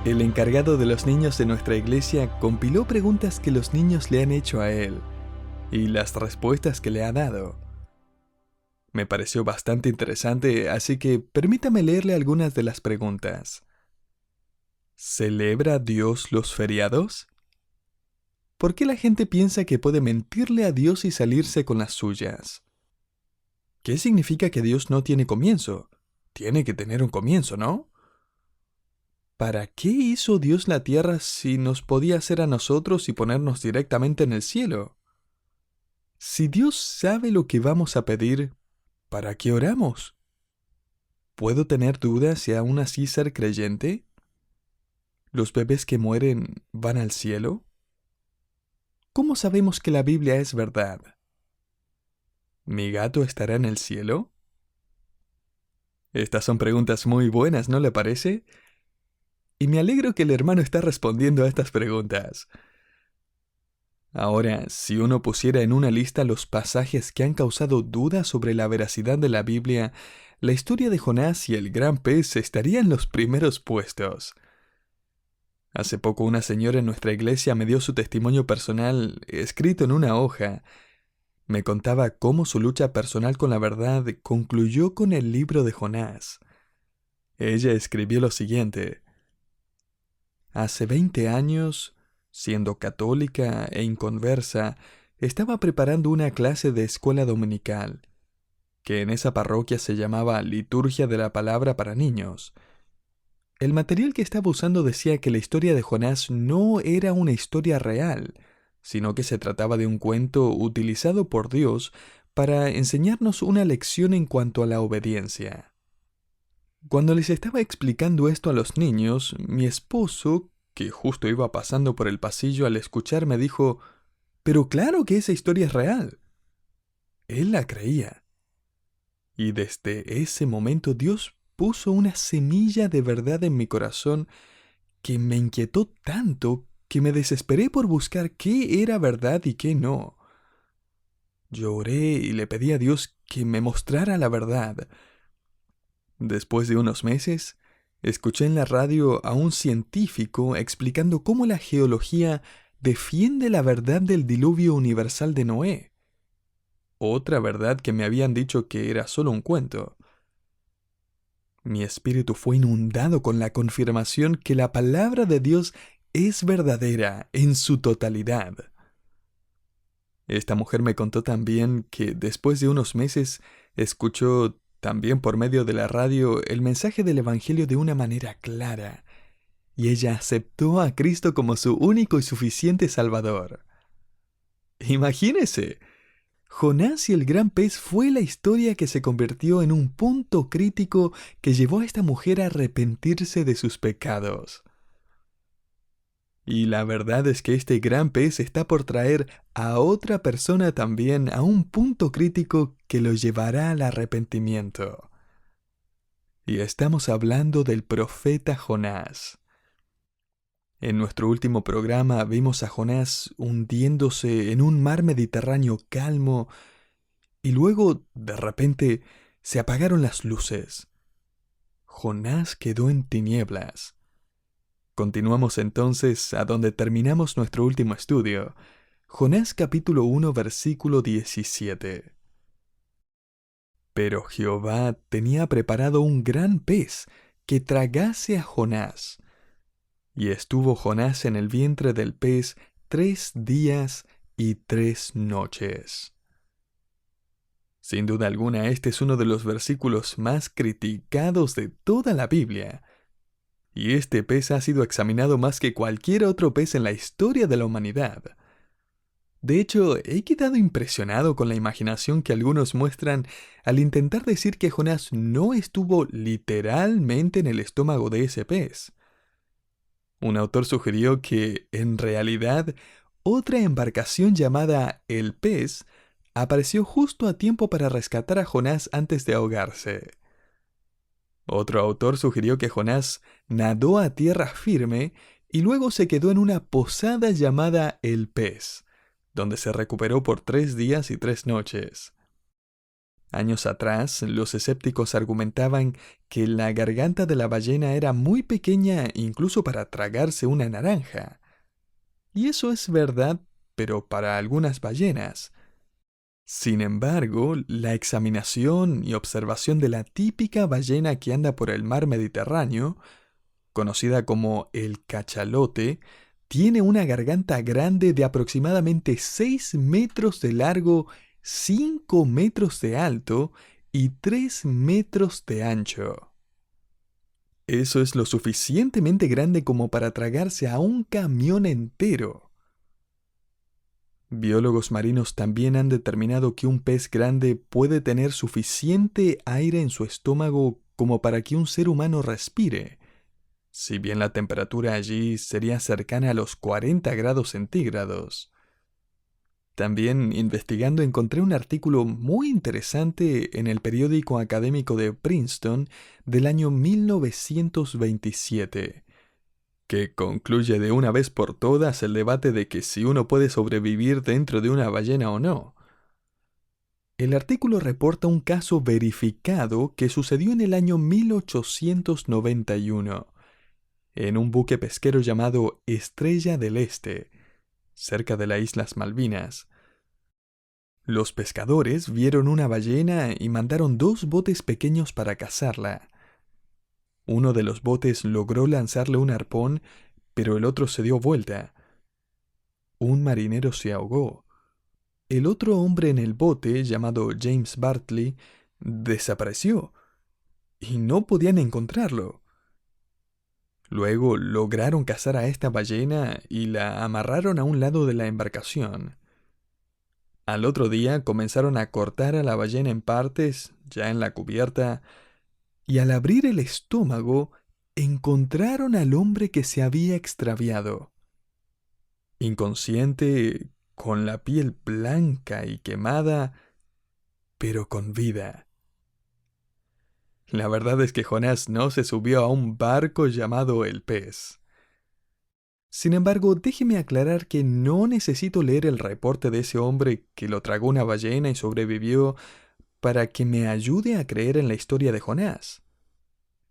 El encargado de los niños de nuestra iglesia compiló preguntas que los niños le han hecho a él y las respuestas que le ha dado. Me pareció bastante interesante, así que permítame leerle algunas de las preguntas. ¿Celebra Dios los feriados? ¿Por qué la gente piensa que puede mentirle a Dios y salirse con las suyas? ¿Qué significa que Dios no tiene comienzo? Tiene que tener un comienzo, ¿no? ¿Para qué hizo Dios la tierra si nos podía hacer a nosotros y ponernos directamente en el cielo? Si Dios sabe lo que vamos a pedir, ¿para qué oramos? ¿Puedo tener dudas y aún así ser creyente? ¿Los bebés que mueren van al cielo? ¿Cómo sabemos que la Biblia es verdad? ¿Mi gato estará en el cielo? Estas son preguntas muy buenas, ¿no le parece? Y me alegro que el hermano está respondiendo a estas preguntas. Ahora, si uno pusiera en una lista los pasajes que han causado dudas sobre la veracidad de la Biblia, la historia de Jonás y el gran pez estaría en los primeros puestos. Hace poco una señora en nuestra iglesia me dio su testimonio personal escrito en una hoja. Me contaba cómo su lucha personal con la verdad concluyó con el libro de Jonás. Ella escribió lo siguiente: Hace 20 años, siendo católica e inconversa, estaba preparando una clase de escuela dominical, que en esa parroquia se llamaba Liturgia de la Palabra para Niños. El material que estaba usando decía que la historia de Jonás no era una historia real, sino que se trataba de un cuento utilizado por Dios para enseñarnos una lección en cuanto a la obediencia. Cuando les estaba explicando esto a los niños, mi esposo, que justo iba pasando por el pasillo al escuchar, me dijo: «Pero claro que esa historia es real». Él la creía. Y desde ese momento Dios puso una semilla de verdad en mi corazón que me inquietó tanto que me desesperé por buscar qué era verdad y qué no. Lloré y le pedí a Dios que me mostrara la verdad. Después de unos meses, escuché en la radio a un científico explicando cómo la geología defiende la verdad del diluvio universal de Noé. Otra verdad que me habían dicho que era solo un cuento. Mi espíritu fue inundado con la confirmación que la palabra de Dios es verdadera en su totalidad. Esta mujer me contó también que después de unos meses escuchó también por medio de la radio el mensaje del Evangelio de una manera clara, y ella aceptó a Cristo como su único y suficiente Salvador. Imagínese, Jonás y el gran pez fue la historia que se convirtió en un punto crítico que llevó a esta mujer a arrepentirse de sus pecados. Y la verdad es que este gran pez está por traer a otra persona también a un punto crítico que lo llevará al arrepentimiento. Y estamos hablando del profeta Jonás. En nuestro último programa vimos a Jonás hundiéndose en un mar Mediterráneo calmo y luego, de repente, se apagaron las luces. Jonás quedó en tinieblas. Continuamos entonces a donde terminamos nuestro último estudio. Jonás capítulo 1 versículo 17. Pero Jehová tenía preparado un gran pez que tragase a Jonás. Y estuvo Jonás en el vientre del pez 3 días y 3 noches. Sin duda alguna, este es uno de los versículos más criticados de toda la Biblia. Y este pez ha sido examinado más que cualquier otro pez en la historia de la humanidad. De hecho, he quedado impresionado con la imaginación que algunos muestran al intentar decir que Jonás no estuvo literalmente en el estómago de ese pez. Un autor sugirió que, en realidad, otra embarcación llamada el Pez apareció justo a tiempo para rescatar a Jonás antes de ahogarse. Otro autor sugirió que Jonás nadó a tierra firme y luego se quedó en una posada llamada el Pez, donde se recuperó por 3 días y 3 noches. Años atrás, los escépticos argumentaban que la garganta de la ballena era muy pequeña incluso para tragarse una naranja. Y eso es verdad, pero para algunas ballenas. Sin embargo, la examinación y observación de la típica ballena que anda por el mar Mediterráneo, conocida como el cachalote, tiene una garganta grande de aproximadamente 6 metros de largo, 5 metros de alto y 3 metros de ancho. Eso es lo suficientemente grande como para tragarse a un camión entero. Biólogos marinos también han determinado que un pez grande puede tener suficiente aire en su estómago como para que un ser humano respire, si bien la temperatura allí sería cercana a los 40 grados centígrados. También investigando encontré un artículo muy interesante en el periódico académico de Princeton del año 1927, que concluye de una vez por todas el debate de que si uno puede sobrevivir dentro de una ballena o no. El artículo reporta un caso verificado que sucedió en el año 1891, en un buque pesquero llamado Estrella del Este, cerca de las Islas Malvinas. Los pescadores vieron una ballena y mandaron 2 botes pequeños para cazarla. Uno de los botes logró lanzarle un arpón, pero el otro se dio vuelta. Un marinero se ahogó. El otro hombre en el bote, llamado James Bartley, desapareció y no podían encontrarlo. Luego lograron cazar a esta ballena y la amarraron a un lado de la embarcación. Al otro día comenzaron a cortar a la ballena en partes, ya en la cubierta, y al abrir el estómago encontraron al hombre que se había extraviado. Inconsciente, con la piel blanca y quemada, pero con vida. La verdad es que Jonás no se subió a un barco llamado el Pez. Sin embargo, déjeme aclarar que no necesito leer el reporte de ese hombre que lo tragó una ballena y sobrevivió para que me ayude a creer en la historia de Jonás.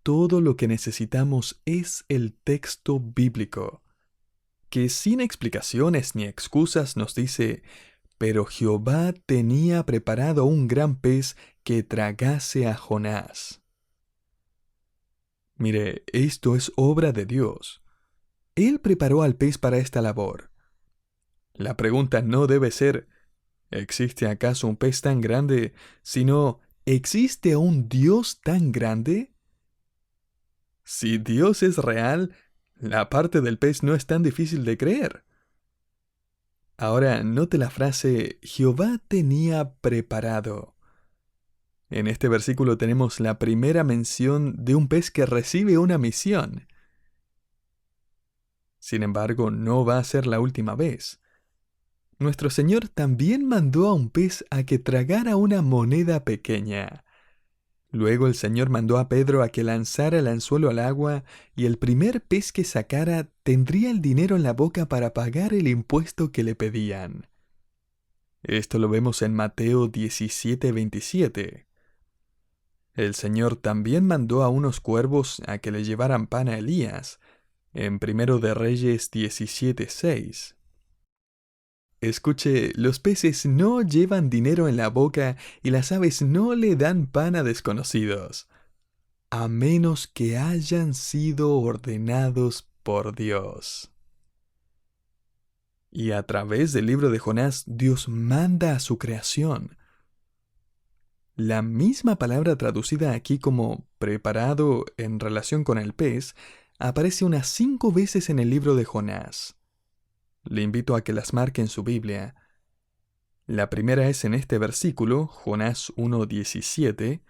Todo lo que necesitamos es el texto bíblico, que sin explicaciones ni excusas nos dice: pero Jehová tenía preparado un gran pez que tragase a Jonás. Mire, esto es obra de Dios. Él preparó al pez para esta labor. La pregunta no debe ser: ¿existe acaso un pez tan grande? Sino, ¿existe un Dios tan grande? Si Dios es real, la parte del pez no es tan difícil de creer. Ahora, note la frase Jehová tenía preparado. En este versículo tenemos la primera mención de un pez que recibe una misión. Sin embargo, no va a ser la última vez. Nuestro Señor también mandó a un pez a que tragara una moneda pequeña. Luego el Señor mandó a Pedro a que lanzara el anzuelo al agua, y el primer pez que sacara tendría el dinero en la boca para pagar el impuesto que le pedían. Esto lo vemos en Mateo 17:27. El Señor también mandó a unos cuervos a que le llevaran pan a Elías, en Primero de Reyes 17:6. Escuche, los peces no llevan dinero en la boca y las aves no le dan pan a desconocidos, a menos que hayan sido ordenados por Dios. Y a través del libro de Jonás, Dios manda a su creación. La misma palabra traducida aquí como preparado en relación con el pez aparece unas 5 veces en el libro de Jonás. Le invito a que las marque en su Biblia. La primera es en este versículo, Jonás 1:17.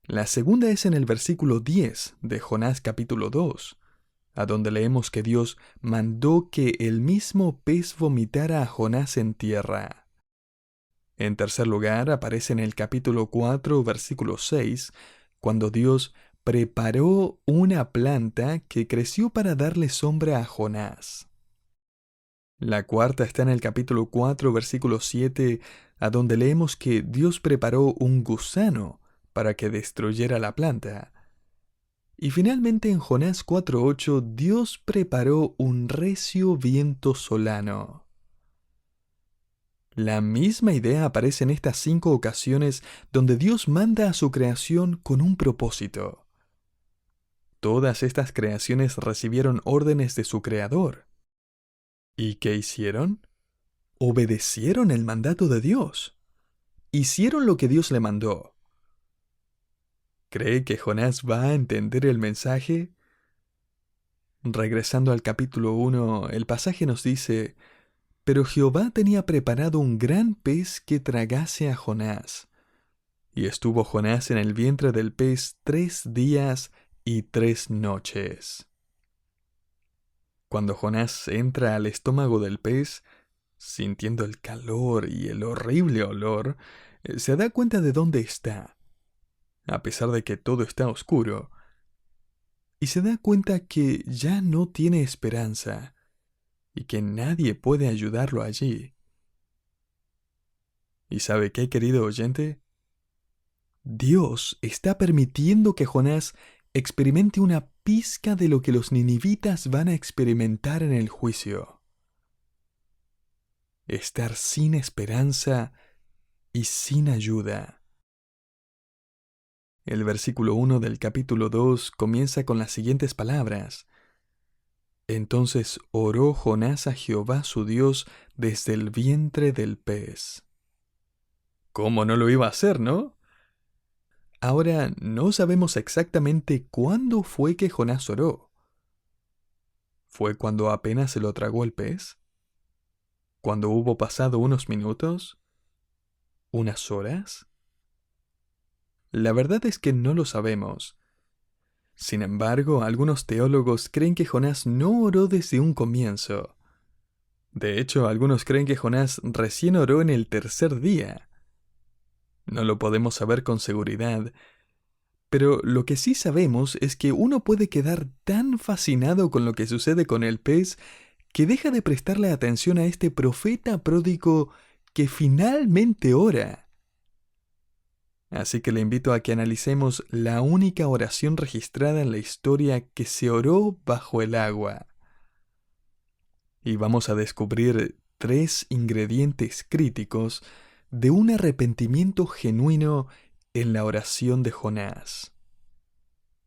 La segunda es en el versículo 10 de Jonás capítulo 2, a donde leemos que Dios mandó que el mismo pez vomitara a Jonás en tierra. En tercer lugar, aparece en el capítulo 4, versículo 6, cuando Dios preparó una planta que creció para darle sombra a Jonás. La cuarta está en el capítulo 4, versículo 7, a donde leemos que Dios preparó un gusano para que destruyera la planta. Y finalmente en Jonás 4:8, Dios preparó un recio viento solano. La misma idea aparece en estas 5 ocasiones donde Dios manda a su creación con un propósito. Todas estas creaciones recibieron órdenes de su creador. ¿Y qué hicieron? Obedecieron el mandato de Dios. Hicieron lo que Dios le mandó. ¿Cree que Jonás va a entender el mensaje? Regresando al capítulo 1, el pasaje nos dice: Pero Jehová tenía preparado un gran pez que tragase a Jonás. Y estuvo Jonás en el vientre del pez 3 días y 3 noches. Cuando Jonás entra al estómago del pez, sintiendo el calor y el horrible olor, se da cuenta de dónde está, a pesar de que todo está oscuro, y se da cuenta que ya no tiene esperanza y que nadie puede ayudarlo allí. ¿Y sabe qué, querido oyente? Dios está permitiendo que Jonás experimente una pizca de lo que los ninivitas van a experimentar en el juicio. Estar sin esperanza y sin ayuda. El versículo 1 del capítulo 2 comienza con las siguientes palabras: Entonces oró Jonás a Jehová su Dios desde el vientre del pez. ¿Cómo no lo iba a hacer, no? Ahora, no sabemos exactamente cuándo fue que Jonás oró. ¿Fue cuando apenas se lo tragó el pez? ¿Cuando hubo pasado unos minutos? ¿Unas horas? La verdad es que no lo sabemos. Sin embargo, algunos teólogos creen que Jonás no oró desde un comienzo. De hecho, algunos creen que Jonás recién oró en el 3er día. No lo podemos saber con seguridad, pero lo que sí sabemos es que uno puede quedar tan fascinado con lo que sucede con el pez que deja de prestarle atención a este profeta pródigo que finalmente ora. Así que le invito a que analicemos la única oración registrada en la historia que se oró bajo el agua. Y vamos a descubrir 3 ingredientes críticos de un arrepentimiento genuino en la oración de Jonás.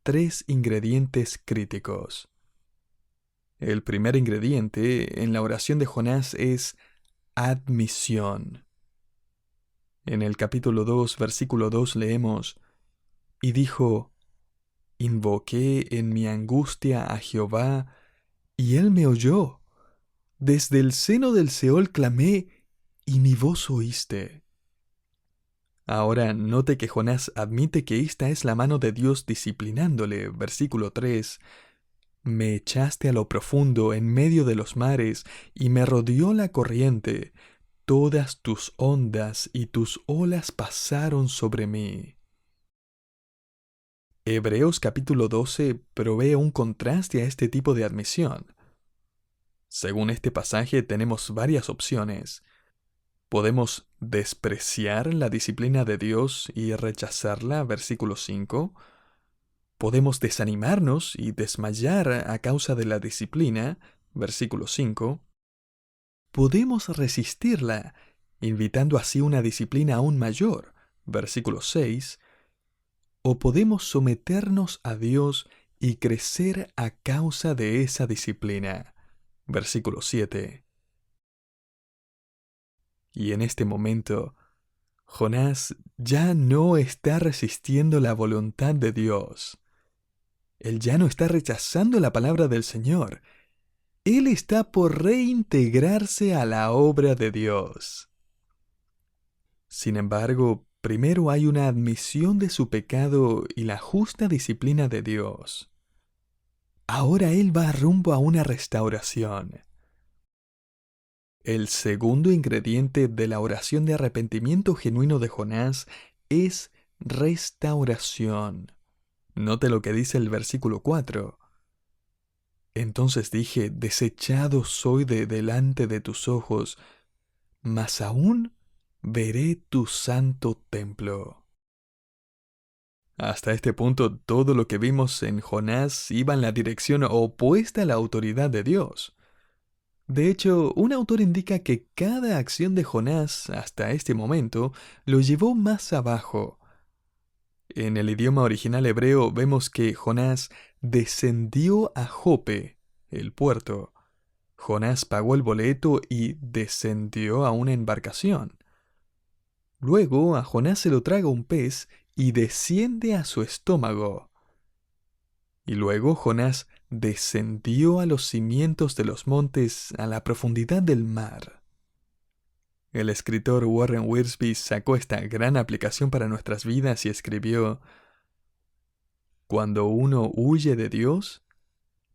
3 ingredientes críticos. El primer ingrediente en la oración de Jonás es admisión. En el capítulo 2, versículo 2 leemos: Y dijo: Invoqué en mi angustia a Jehová, y él me oyó. Desde el seno del Seol clamé, y mi voz oíste. Ahora note que Jonás admite que esta es la mano de Dios disciplinándole. Versículo 3. Me echaste a lo profundo en medio de los mares, y me rodeó la corriente. Todas tus ondas y tus olas pasaron sobre mí. Hebreos capítulo 12 provee un contraste a este tipo de admisión. Según este pasaje tenemos varias opciones. Podemos despreciar la disciplina de Dios y rechazarla, versículo 5. Podemos desanimarnos y desmayar a causa de la disciplina, versículo 5. Podemos resistirla, invitando así una disciplina aún mayor, versículo 6. O podemos someternos a Dios y crecer a causa de esa disciplina, versículo 7. Y en este momento, Jonás ya no está resistiendo la voluntad de Dios. Él ya no está rechazando la palabra del Señor. Él está por reintegrarse a la obra de Dios. Sin embargo, primero hay una admisión de su pecado y la justa disciplina de Dios. Ahora él va rumbo a una restauración. El segundo ingrediente de la oración de arrepentimiento genuino de Jonás es restauración. Note lo que dice el versículo 4. Entonces dije, desechado soy de delante de tus ojos, mas aún veré tu santo templo. Hasta este punto, todo lo que vimos en Jonás iba en la dirección opuesta a la autoridad de Dios. De hecho, un autor indica que cada acción de Jonás hasta este momento lo llevó más abajo. En el idioma original hebreo vemos que Jonás descendió a Jope, el puerto. Jonás pagó el boleto y descendió a una embarcación. Luego a Jonás se lo traga un pez y desciende a su estómago. Y luego Jonás descendió a los cimientos de los montes, a la profundidad del mar. El escritor Warren Wiersbe sacó esta gran aplicación para nuestras vidas y escribió: cuando uno huye de Dios,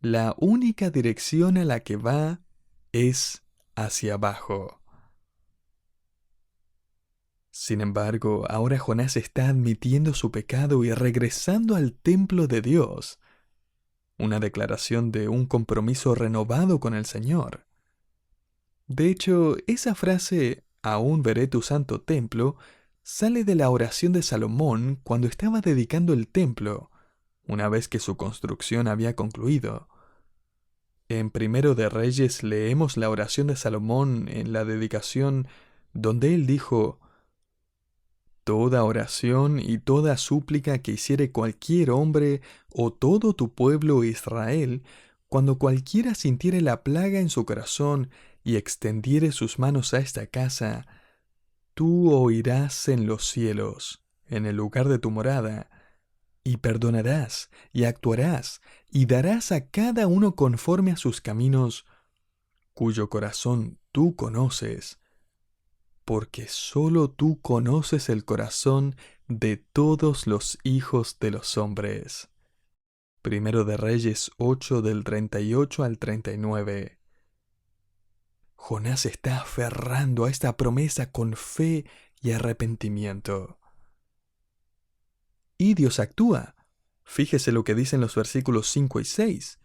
la única dirección a la que va es hacia abajo. Sin embargo, ahora Jonás está admitiendo su pecado y regresando al templo de Dios, una declaración de un compromiso renovado con el Señor. De hecho, esa frase, aún veré tu santo templo, sale de la oración de Salomón cuando estaba dedicando el templo, una vez que su construcción había concluido. En Primero de Reyes leemos la oración de Salomón en la dedicación, donde él dijo: toda oración y toda súplica que hiciere cualquier hombre o todo tu pueblo Israel, cuando cualquiera sintiere la plaga en su corazón y extendiere sus manos a esta casa, tú oirás en los cielos, en el lugar de tu morada, y perdonarás, y actuarás, y darás a cada uno conforme a sus caminos, cuyo corazón tú conoces, porque sólo tú conoces el corazón de todos los hijos de los hombres. Primero de Reyes 8 del 38 al 39. Jonás está aferrando a esta promesa con fe y arrepentimiento. Y Dios actúa. Fíjese lo que dicen los versículos 5 y 6.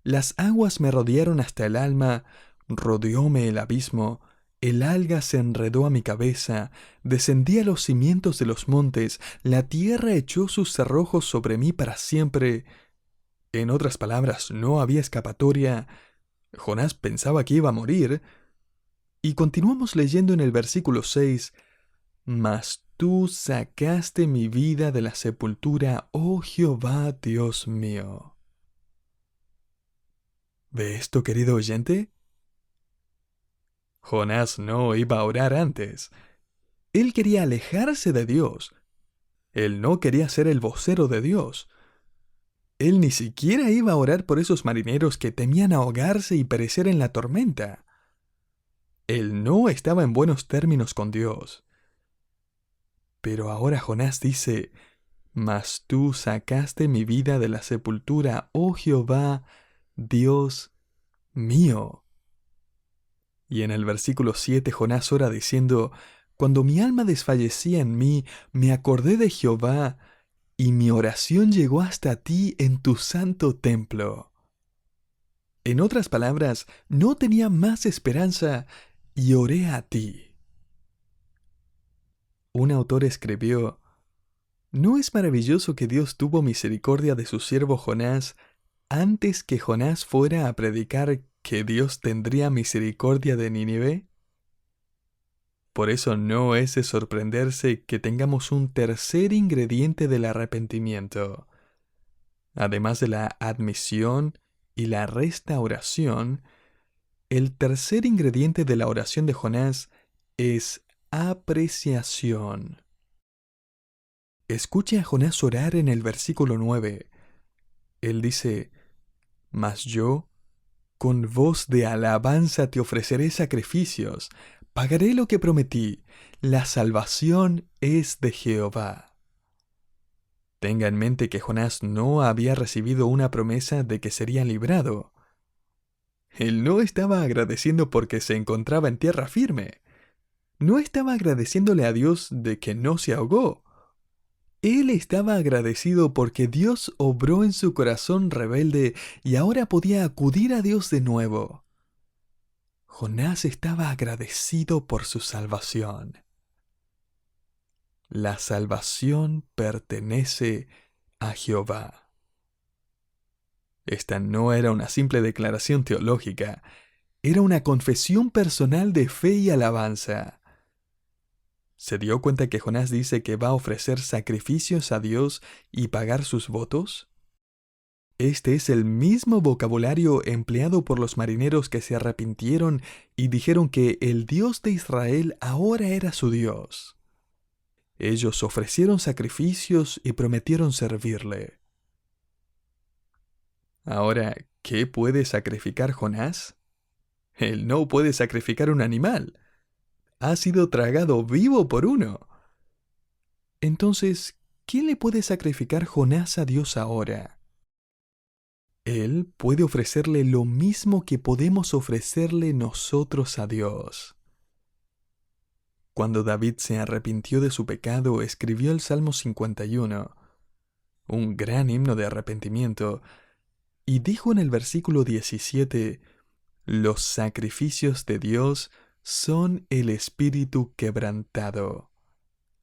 Las aguas me rodearon hasta el alma, rodeóme el abismo, el alga se enredó a mi cabeza, descendí a los cimientos de los montes, la tierra echó sus cerrojos sobre mí para siempre. En otras palabras, no había escapatoria. Jonás pensaba que iba a morir. Y continuamos leyendo en el versículo 6. Mas tú sacaste mi vida de la sepultura, oh Jehová Dios mío. ¿Ve esto, querido oyente? Jonás no iba a orar antes. Él quería alejarse de Dios. Él no quería ser el vocero de Dios. Él ni siquiera iba a orar por esos marineros que temían ahogarse y perecer en la tormenta. Él no estaba en buenos términos con Dios. Pero ahora Jonás dice: mas tú sacaste mi vida de la sepultura, oh Jehová, Dios mío. Y en el versículo 7 Jonás ora diciendo: cuando mi alma desfallecía en mí, me acordé de Jehová, y mi oración llegó hasta ti en tu santo templo. En otras palabras, no tenía más esperanza y oré a ti. Un autor escribió: ¿no es maravilloso que Dios tuvo misericordia de su siervo Jonás antes que Jonás fuera a predicar que Dios tendría misericordia de Nínive? Por eso no es de sorprenderse que tengamos un tercer ingrediente del arrepentimiento. Además de la admisión y la restauración, el tercer ingrediente de la oración de Jonás es apreciación. Escuche a Jonás orar en el versículo 9. Él dice: mas yo, con voz de alabanza te ofreceré sacrificios, pagaré lo que prometí, la salvación es de Jehová. Tenga en mente que Jonás no había recibido una promesa de que sería librado. Él no estaba agradeciendo porque se encontraba en tierra firme. No estaba agradeciéndole a Dios de que no se ahogó. Él estaba agradecido porque Dios obró en su corazón rebelde y ahora podía acudir a Dios de nuevo. Jonás estaba agradecido por su salvación. La salvación pertenece a Jehová. Esta no era una simple declaración teológica, era una confesión personal de fe y alabanza. ¿Se dio cuenta que Jonás dice que va a ofrecer sacrificios a Dios y pagar sus votos? Este es el mismo vocabulario empleado por los marineros que se arrepintieron y dijeron que el Dios de Israel ahora era su Dios. Ellos ofrecieron sacrificios y prometieron servirle. Ahora, ¿qué puede sacrificar Jonás? Él no puede sacrificar un animal. Ha sido tragado vivo por uno. Entonces, ¿qué le puede sacrificar Jonás a Dios ahora? Él puede ofrecerle lo mismo que podemos ofrecerle nosotros a Dios. Cuando David se arrepintió de su pecado, escribió el Salmo 51, un gran himno de arrepentimiento, y dijo en el versículo 17, «Los sacrificios de Dios son el espíritu quebrantado.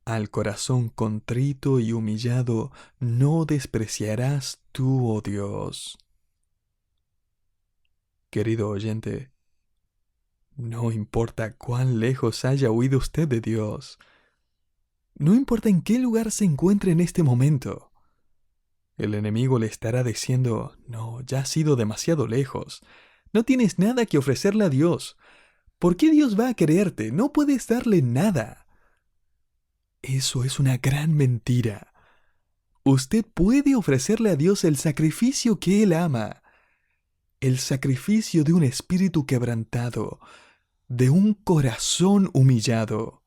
Al corazón contrito y humillado no despreciarás tú, oh Dios». Querido oyente, no importa cuán lejos haya huido usted de Dios, no importa en qué lugar se encuentre en este momento, el enemigo le estará diciendo, no, ya has ido demasiado lejos, no tienes nada que ofrecerle a Dios. ¿Por qué Dios va a quererte? No puedes darle nada. Eso es una gran mentira. Usted puede ofrecerle a Dios el sacrificio que Él ama, el sacrificio de un espíritu quebrantado, de un corazón humillado.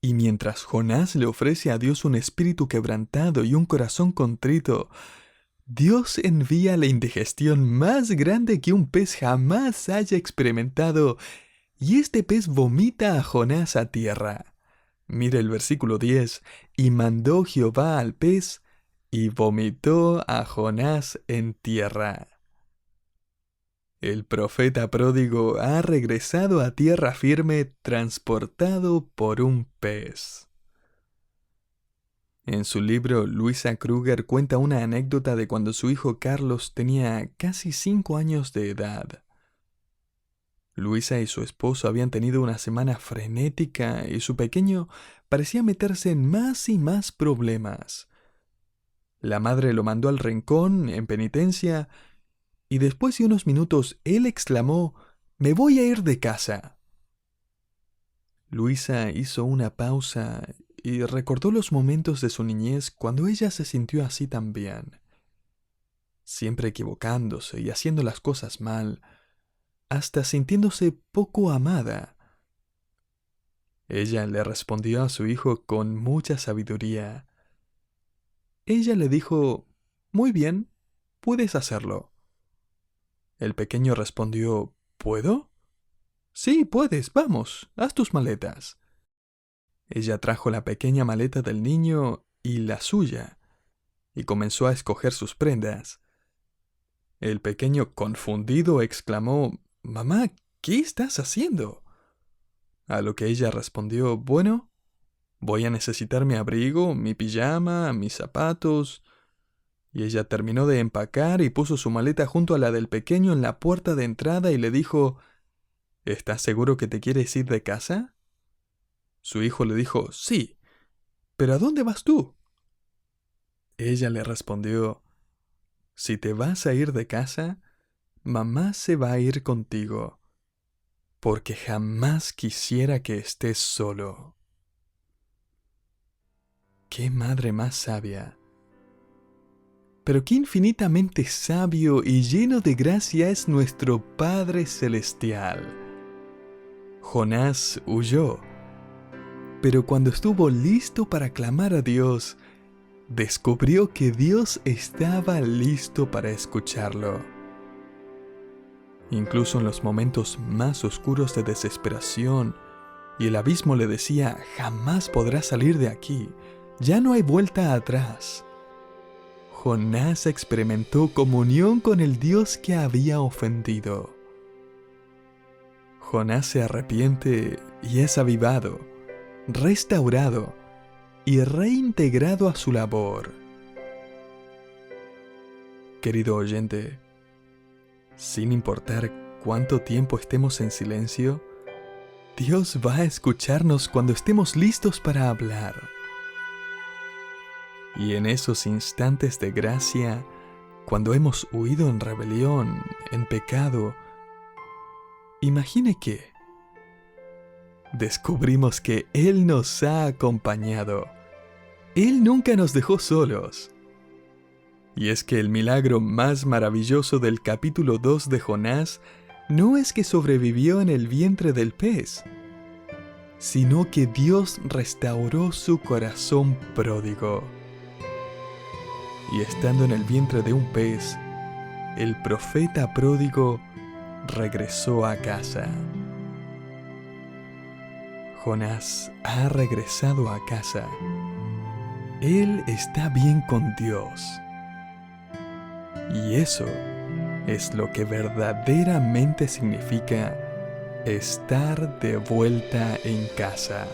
Y mientras Jonás le ofrece a Dios un espíritu quebrantado y un corazón contrito, Dios envía la indigestión más grande que un pez jamás haya experimentado, y este pez vomita a Jonás a tierra. Mira el versículo 10, y mandó Jehová al pez, y vomitó a Jonás en tierra. El profeta pródigo ha regresado a tierra firme transportado por un pez. En su libro, Luisa Kruger cuenta una anécdota de cuando su hijo Carlos tenía casi 5 años de edad. Luisa y su esposo habían tenido una semana frenética y su pequeño parecía meterse en más y más problemas. La madre lo mandó al rincón en penitencia y después de unos minutos él exclamó, «Me voy a ir de casa». Luisa hizo una pausa y recordó los momentos de su niñez cuando ella se sintió así también, siempre equivocándose y haciendo las cosas mal, hasta sintiéndose poco amada. Ella le respondió a su hijo con mucha sabiduría. Ella le dijo, «Muy bien, puedes hacerlo». El pequeño respondió, «¿Puedo?» «Sí, puedes, vamos, haz tus maletas». Ella trajo la pequeña maleta del niño y la suya, y comenzó a escoger sus prendas. El pequeño, confundido, exclamó, «Mamá, ¿qué estás haciendo?» A lo que ella respondió, «Bueno, voy a necesitar mi abrigo, mi pijama, mis zapatos». Y ella terminó de empacar y puso su maleta junto a la del pequeño en la puerta de entrada y le dijo, «¿Estás seguro que te quieres ir de casa?» Su hijo le dijo, «Sí, pero ¿a dónde vas tú?» Ella le respondió, «Si te vas a ir de casa, mamá se va a ir contigo, porque jamás quisiera que estés solo». ¡Qué madre más sabia! Pero qué infinitamente sabio y lleno de gracia es nuestro Padre Celestial. Jonás huyó, pero cuando estuvo listo para clamar a Dios, descubrió que Dios estaba listo para escucharlo. Incluso en los momentos más oscuros de desesperación, y el abismo le decía: jamás podrás salir de aquí, ya no hay vuelta atrás. Jonás experimentó comunión con el Dios que había ofendido. Jonás se arrepiente y es avivado, restaurado y reintegrado a su labor. Querido oyente, sin importar cuánto tiempo estemos en silencio, Dios va a escucharnos cuando estemos listos para hablar. Y en esos instantes de gracia, cuando hemos huido en rebelión, en pecado, imagine que descubrimos que Él nos ha acompañado. Él nunca nos dejó solos. Y es que el milagro más maravilloso del capítulo 2 de Jonás no es que sobrevivió en el vientre del pez, sino que Dios restauró su corazón pródigo. Y estando en el vientre de un pez, el profeta pródigo regresó a casa. Jonás ha regresado a casa. Él está bien con Dios. Y eso es lo que verdaderamente significa estar de vuelta en casa.